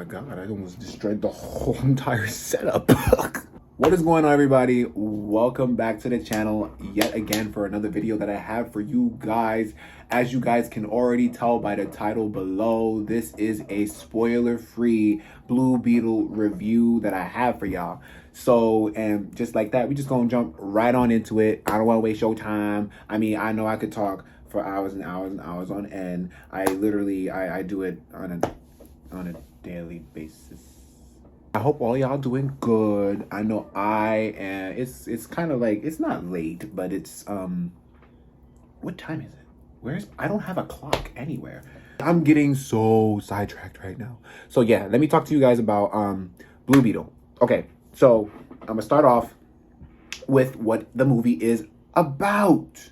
my God, I almost destroyed the whole entire setup. What is going on, everybody? Welcome back to the channel yet again for another video that I have for you guys. As you guys can already tell by the title below, this is a spoiler-free Blue Beetle review that I have for y'all. So, and just like that, we just gonna jump right on into it. I don't want to waste your time. I mean, I know I could talk for hours and hours and hours on end. I do it on a daily basis. I hope all y'all doing good. I know I am. It's kind of like, it's not late, but it's what time is it? I don't have a clock anywhere. I'm getting so sidetracked right now. So yeah, let me talk to you guys about Blue Beetle. Okay, so I'm gonna start off with what the movie is about.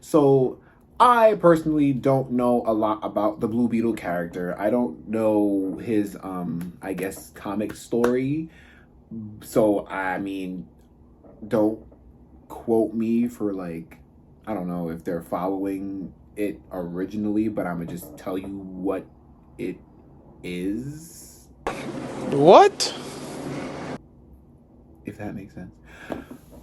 So I personally don't know a lot about the Blue Beetle character. I don't know his, I guess, comic story. So, I mean, don't quote me for, like, I don't know if they're following it originally, but I'm gonna just tell you what it is. What? If that makes sense.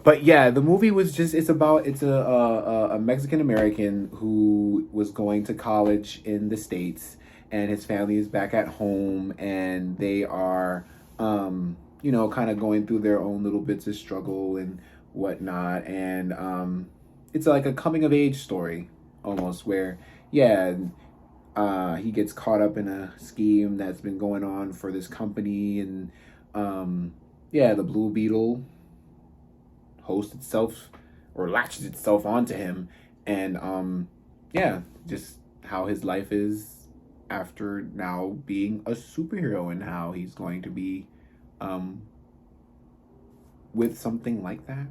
But yeah, the movie was just, it's a Mexican American who was going to college in the States, and his family is back at home, and they are, you know, kind of going through their own little bits of struggle and whatnot. And it's like a coming of age story almost, where, yeah, he gets caught up in a scheme that's been going on for this company, and yeah, the Blue Beetle hosts itself or latches itself onto him, and yeah, just how his life is after now being a superhero, and how he's going to be with something like that.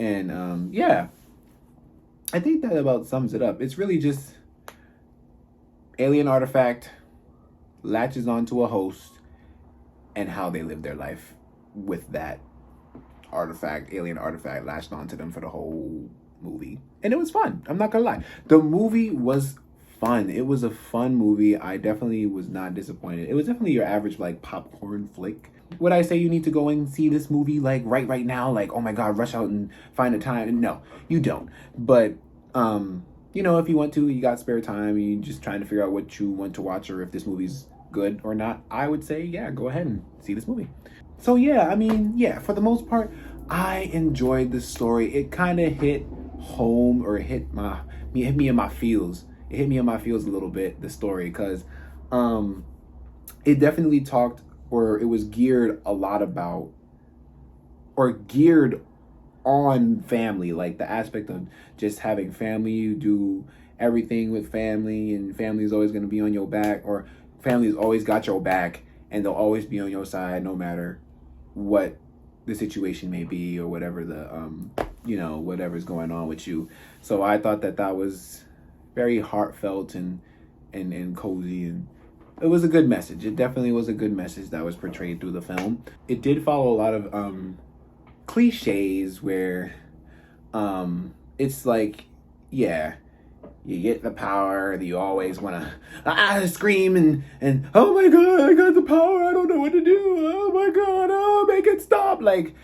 And yeah, I think that about sums it up. It's really just alien artifact latches onto a host, and how they live their life with that alien artifact latched onto them for the whole movie. And it was fun. I'm not gonna lie. The movie was fun. It was a fun movie. I definitely was not disappointed. It was definitely your average, like, popcorn flick. Would I say you need to go and see this movie, like, right now? Like, oh my God, rush out and find a time? No, you don't. But, you know, if you want to, you got spare time, you're just trying to figure out what you want to watch, or if this movie's good or not, I would say, yeah, go ahead and see this movie. So yeah, I mean, yeah, for the most part, I enjoyed the story. It kind of hit home, or hit me in my feels. It hit me in my feels a little bit, the story, because it definitely talked, or it was geared a lot about, or geared on family, like the aspect of just having family. You do everything with family, and family is always going to be on your back, or family's always got your back, and they'll always be on your side no matter what the situation may be, or whatever the you know, whatever's going on with you. So I thought that was very heartfelt and cozy, and it was a good message. It definitely was a good message that was portrayed through the film. It did follow a lot of cliches, where it's like, yeah, you get the power, you always want to scream and oh my God, I got the power, I don't know what to do, oh my God, oh, make it stop. Like,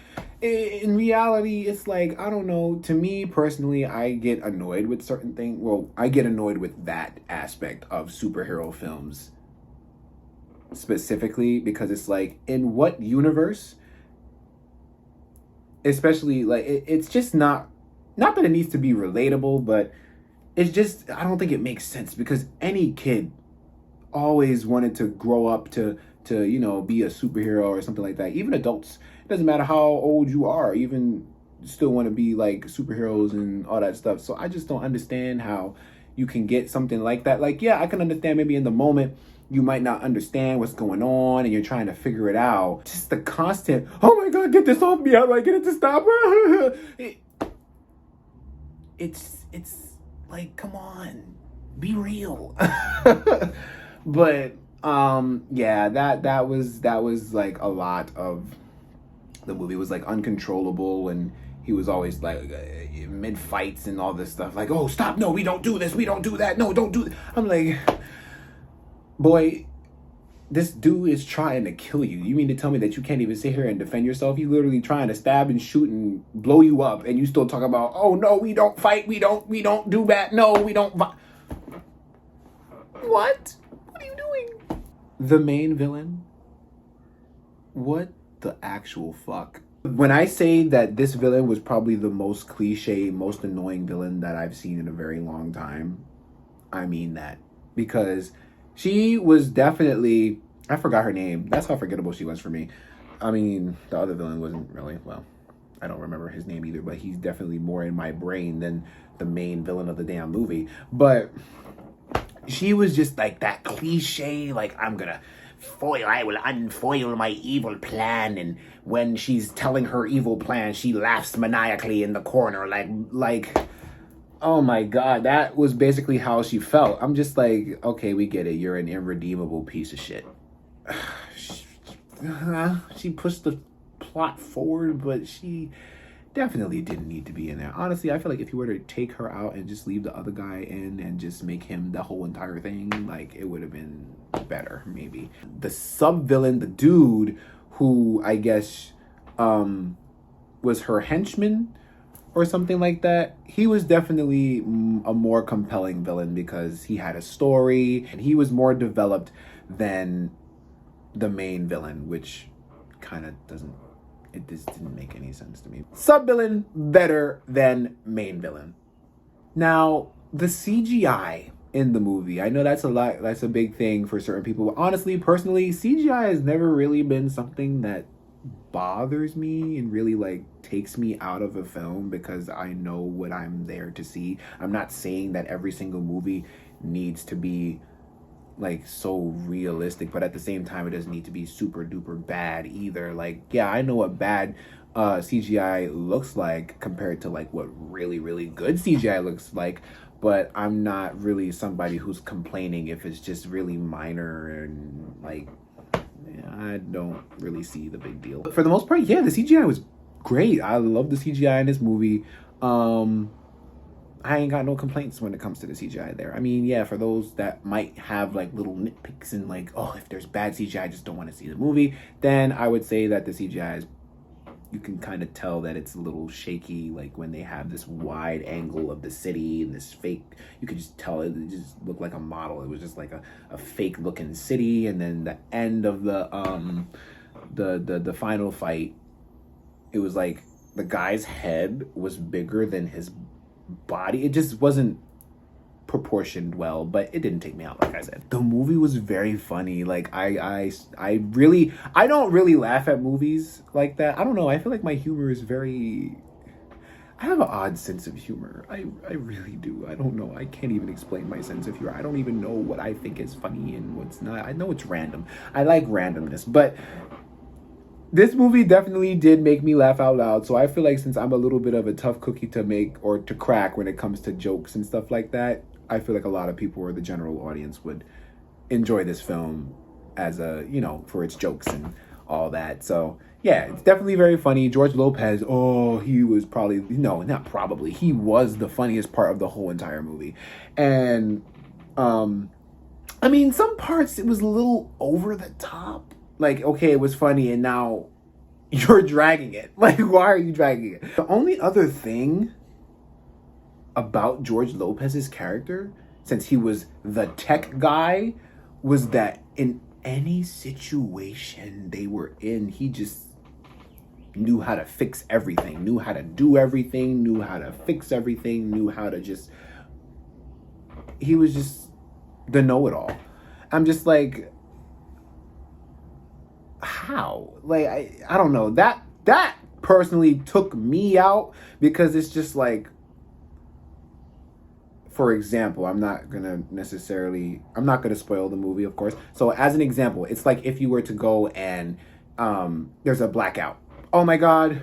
in reality, it's like, I don't know, to me personally, I get annoyed with certain things. Well, I get annoyed with that aspect of superhero films specifically, because it's like, in what universe, especially, like, it's just not that it needs to be relatable, but it's just, I don't think it makes sense, because any kid always wanted to grow up to you know, be a superhero or something like that. Even adults, it doesn't matter how old you are, even still want to be like superheroes and all that stuff. So I just don't understand how you can get something like that. Like, yeah, I can understand maybe in the moment you might not understand what's going on and you're trying to figure it out. Just the constant, oh my God, get this off me, how do I get it to stop? It's like, come on, be real. But yeah, that was like a lot of the movie. It was like uncontrollable, and he was always like mid fights and all this stuff, like, oh, stop, no, we don't do this, we don't do that, no, don't do that. I'm like, boy, this dude is trying to kill you. You mean to tell me that you can't even sit here and defend yourself? He's literally trying to stab and shoot and blow you up, and you still talk about, oh no, we don't fight, we don't do that, no, we don't. What? What are you doing? The main villain? What the actual fuck? When I say that this villain was probably the most cliche, most annoying villain that I've seen in a very long time, I mean that. Because she was definitely, I forgot her name. That's how forgettable she was for me. I mean, the other villain wasn't really, well, I don't remember his name either, but he's definitely more in my brain than the main villain of the damn movie. But she was just like that cliche, like, I will unfoil my evil plan. And when she's telling her evil plan, she laughs maniacally in the corner, like, oh my God, that was basically how she felt. I'm just like, okay, we get it. You're an irredeemable piece of shit. She pushed the plot forward, but she definitely didn't need to be in there. Honestly, I feel like if you were to take her out and just leave the other guy in and just make him the whole entire thing, like, it would have been better, maybe. The sub-villain, the dude who I guess was her henchman or something like that, he was definitely a more compelling villain because he had a story and he was more developed than the main villain, which kind of it just didn't make any sense to me. Sub-villain better than main villain. Now, the CGI in the movie, I know that's a big thing for certain people. Honestly, personally, CGI has never really been something that bothers me and really like takes me out of a film because I know what I'm there to see. I'm not saying that every single movie needs to be like so realistic, but at the same time it doesn't need to be super duper bad either. Like, yeah, I know what bad CGI looks like compared to like what really really good CGI looks like, but I'm not really somebody who's complaining if it's just really minor and like, I don't really see the big deal. But for the most part, yeah, the CGI was great. I love the CGI in this movie. I ain't got no complaints when it comes to the CGI there. I mean, yeah, for those that might have like little nitpicks and like, oh, if there's bad CGI, I just don't want to see the movie, then I would say that the CGI is, you can kind of tell that it's a little shaky, like when they have this wide angle of the city and this fake, you could just tell it just looked like a model. It was just like a fake looking city, and then the end of the final fight, it was like the guy's head was bigger than his body. It just wasn't proportioned well, but it didn't take me out. Like I said, the movie was very funny. Like I don't really laugh at movies like that. I don't know, I feel like my humor is very, I have an odd sense of humor. I really do. I don't know, I can't even explain my sense of humor. I don't even know what I think is funny and what's not. I know it's random. I like randomness, but this movie definitely did make me laugh out loud. So I feel like since I'm a little bit of a tough cookie to make or to crack when it comes to jokes and stuff like that, I feel like a lot of people or the general audience would enjoy this film as a, you know, for its jokes and all that. So yeah, it's definitely very funny. George Lopez, oh, he was probably, no, not probably, he was the funniest part of the whole entire movie. And I mean, some parts it was a little over the top. Like, okay, it was funny, and now you're dragging it. Like, why are you dragging it? The only other thing about George Lopez's character, since he was the tech guy, was that in any situation they were in, he just knew how to fix everything, knew how to do everything, knew how to fix everything, knew how to just... He was just the know-it-all. I'm just like... how? Like, I don't know. That personally took me out because it's just like, for example, I'm not gonna spoil the movie, of course. So as an example, it's like if you were to go and there's a blackout. Oh my God,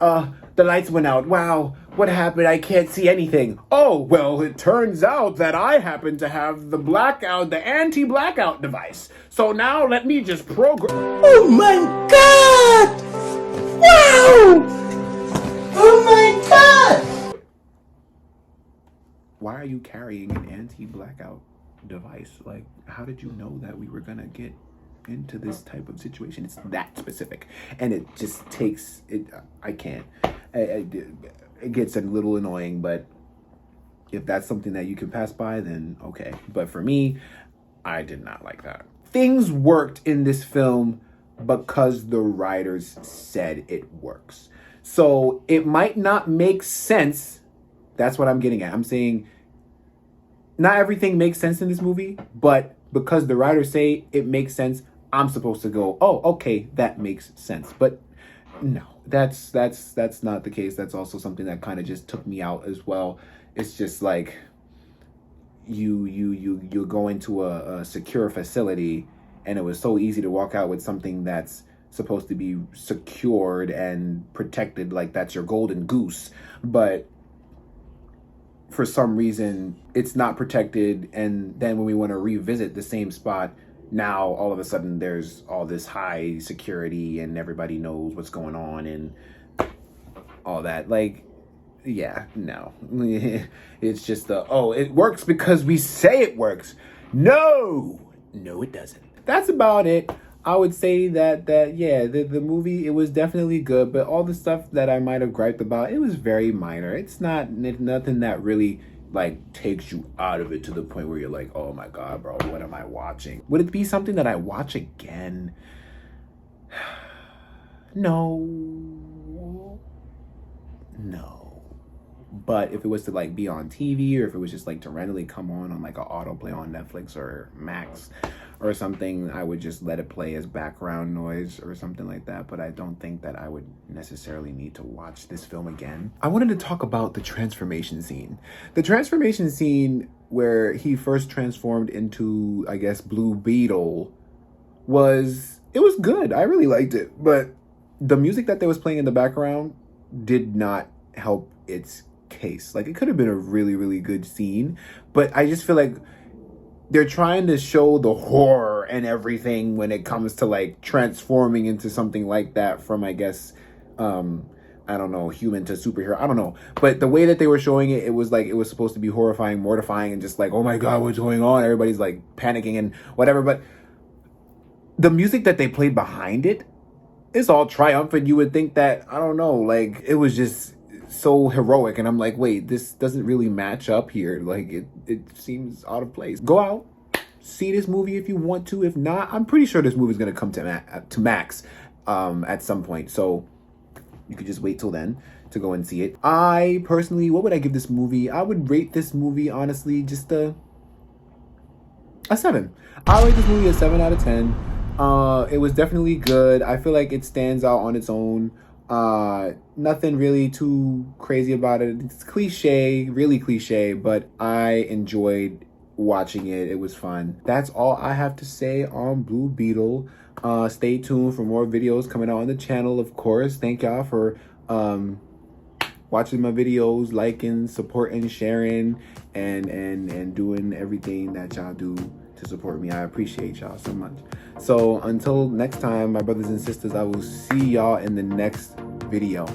the lights went out. Wow, what happened? I can't see anything. Oh, well, it turns out that I happen to have the anti-blackout device. So now let me just program. Oh my God! Wow! Oh my God! Why are you carrying an anti-blackout device? Like, how did you know that we were gonna get into this type of situation. It's that specific, and it just takes it. I can't. It gets a little annoying, but if that's something that you can pass by, then okay. But for me, I did not like that. Things worked in this film because the writers said it works. So it might not make sense. That's what I'm getting at. I'm saying not everything makes sense in this movie, but because the writers say it makes sense, I'm supposed to go, oh, okay, that makes sense. But no, that's not the case. That's also something that kind of just took me out as well. It's just like you go into a secure facility, and it was so easy to walk out with something that's supposed to be secured and protected, like that's your golden goose, but for some reason it's not protected. And then when we want to revisit the same spot, now all of a sudden there's all this high security and everybody knows what's going on and all that. Like, yeah, no. It's just it works because we say it works. No, it doesn't. That's about it. I would say that the movie, it was definitely good, but all the stuff that I might have griped about, it was very minor. It's nothing that really like takes you out of it to the point where you're like, oh my God, bro, what am I watching? Would it be something that I watch again? No. But if it was to like be on TV, or if it was just like to randomly come on like an autoplay on Netflix or Max or something, I would just let it play as background noise or something like that. But I don't think that I would necessarily need to watch this film again. I wanted to talk about the transformation scene. The transformation scene where he first transformed into, I guess, Blue Beetle was good. I really liked it. But the music that they was playing in the background did not help its case. Like, it could have been a really, really good scene, but I just feel like they're trying to show the horror and everything when it comes to like transforming into something like that from, I guess, I don't know, human to superhero. I don't know. But the way that they were showing it, it was like, it was supposed to be horrifying, mortifying, and just like, oh my God, what's going on? Everybody's like panicking and whatever. But the music that they played behind it is all triumphant. You would think that, I don't know, like, it was just so heroic, and I'm like, wait, this doesn't really match up here. Like, it seems out of place. Go out, see this movie if you want to. If not, I'm pretty sure this movie is gonna come to Max at some point, so you could just wait till then to go and see it. I personally, what would I give this movie? I would rate this movie, honestly, just a 7. I rate this movie a 7 out of 10. It was definitely good. I feel like it stands out on its own. Nothing really too crazy about it. It's cliche, really cliche, but I enjoyed watching it. It was fun. That's all I have to say on Blue Beetle. Stay tuned for more videos coming out on the channel, of course. Thank y'all for watching my videos, liking, supporting, sharing, and doing everything that y'all do to support me. I appreciate y'all so much. So until next time, my brothers and sisters, I will see y'all in the next video.